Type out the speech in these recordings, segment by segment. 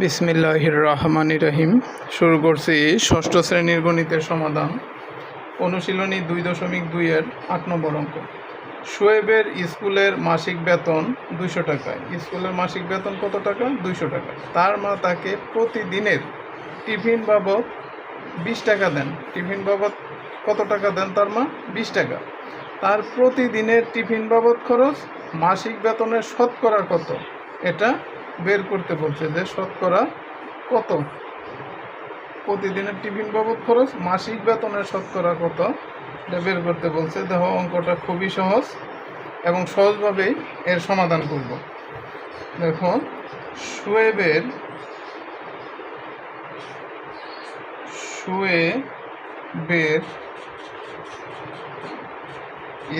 বিসমিল্লাহির রহমানির রহিম। শুরু করছি ষষ্ঠ শ্রেণীর গণিতের সমাধান। অনুশীলনী 2.2-এর 8 নম্বর অঙ্ক। শোয়েবের স্কুলের মাসিক বেতন 200 টাকা। স্কুলের মাসিক বেতন কত টাকা? 200 টাকা। তার মা তাকে প্রতিদিনের টিফিন বাবদ 20 টাকা দেন। টিফিন বাবদ কত টাকা দেন তার মা? 20 টাকা। তার প্রতিদিনের টিফিন বাবদ খরচ মাসিক বেতনের শতকরা কত, এটা বের করতে বলছে। যে শতকরা কত প্রতিদিনের টিফিন বাবদ খরচ মাসিক বেতনের শতকরা কত, এটা বের করতে বলছে। দেখো অঙ্কটা খুবই সহজ এবং সহজভাবেই এর সমাধান করব। দেখো শোয়েবের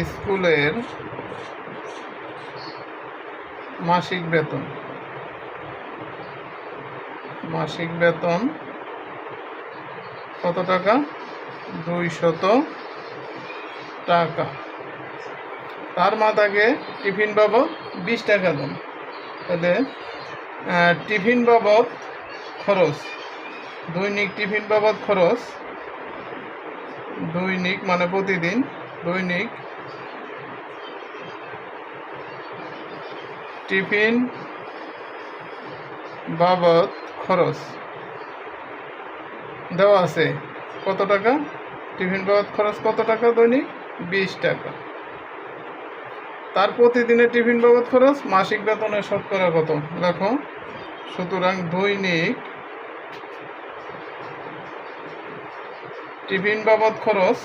স্কুলের মাসিক বেতন কত টাকা? 200 টাকা। তার মা তাকে টিফিন বাবদ 20 টাকা দেন। তাহলে টিফিন বাবদ খরচ, দৈনিক টিফিন বাবদ খরচ, দৈনিক মানে প্রতিদিন, দৈনিক টিফিন বাবদ খরচ দেওয়া আছে কত টাকা? টিফিন বাবদ খরচ কত টাকা? দৈনিক 20 টাকা। তার প্রতিদিনের টিফিন বাবদ খরচ মাসিক বেতনের শতকরা কত? দেখো, সুতরাং দৈনিক টিফিন বাবদ খরচ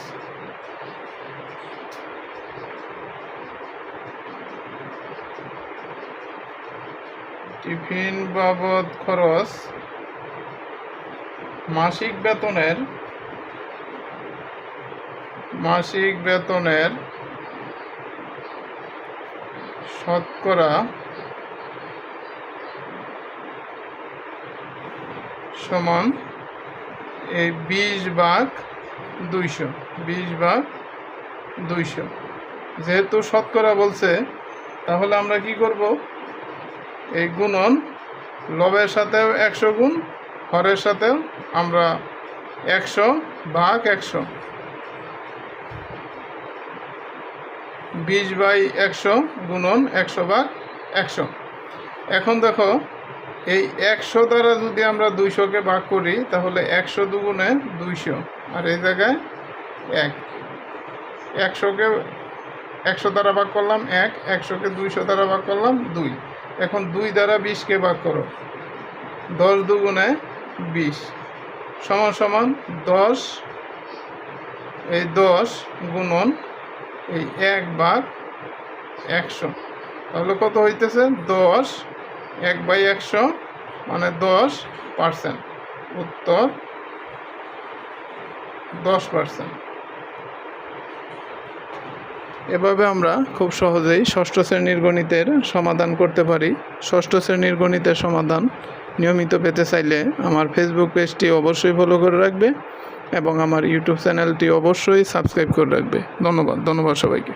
মাসিক বেতনের শতকরা সমান এই 20/200। যেহেতু শতকরা বলছে, তাহলে আমরা কি করব? এই গুণন, লবের সাথেও 100 গুণ, হরের সাথেও আমরা 100/100, 20/100 গুণন 100/100। এখন দেখো, এই 100 দ্বারা যদি আমরা 200-কে ভাগ করি, তাহলে 100 দুগুণে 200, আর এই জায়গায় 1। 100-কে 100 দ্বারা ভাগ করলাম 1, 100-কে 200 দ্বারা ভাগ করলাম 2। এখন 2 দ্বারা 20-কে ভাগ করো, 10 দুগুণে 20 সমান 10। এই 10 গুণন এই 1/100, তাহলে কত হইতেছে? 10 1/100 মানে 10%। উত্তর 10%। এভাবে আমরা খুব সহজেই ষষ্ঠ শ্রেণীর গণিতের সমাধান করতে পারি। ষষ্ঠ শ্রেণীর গণিতের সমাধান নিয়মিত পেতে চাইলে আমার ফেসবুক পেজটি অবশ্যই ফলো করে রাখবে এবং আমার ইউটিউব চ্যানেলটি অবশ্যই সাবস্ক্রাইব করে রাখবে। ধন্যবাদ সবাইকে।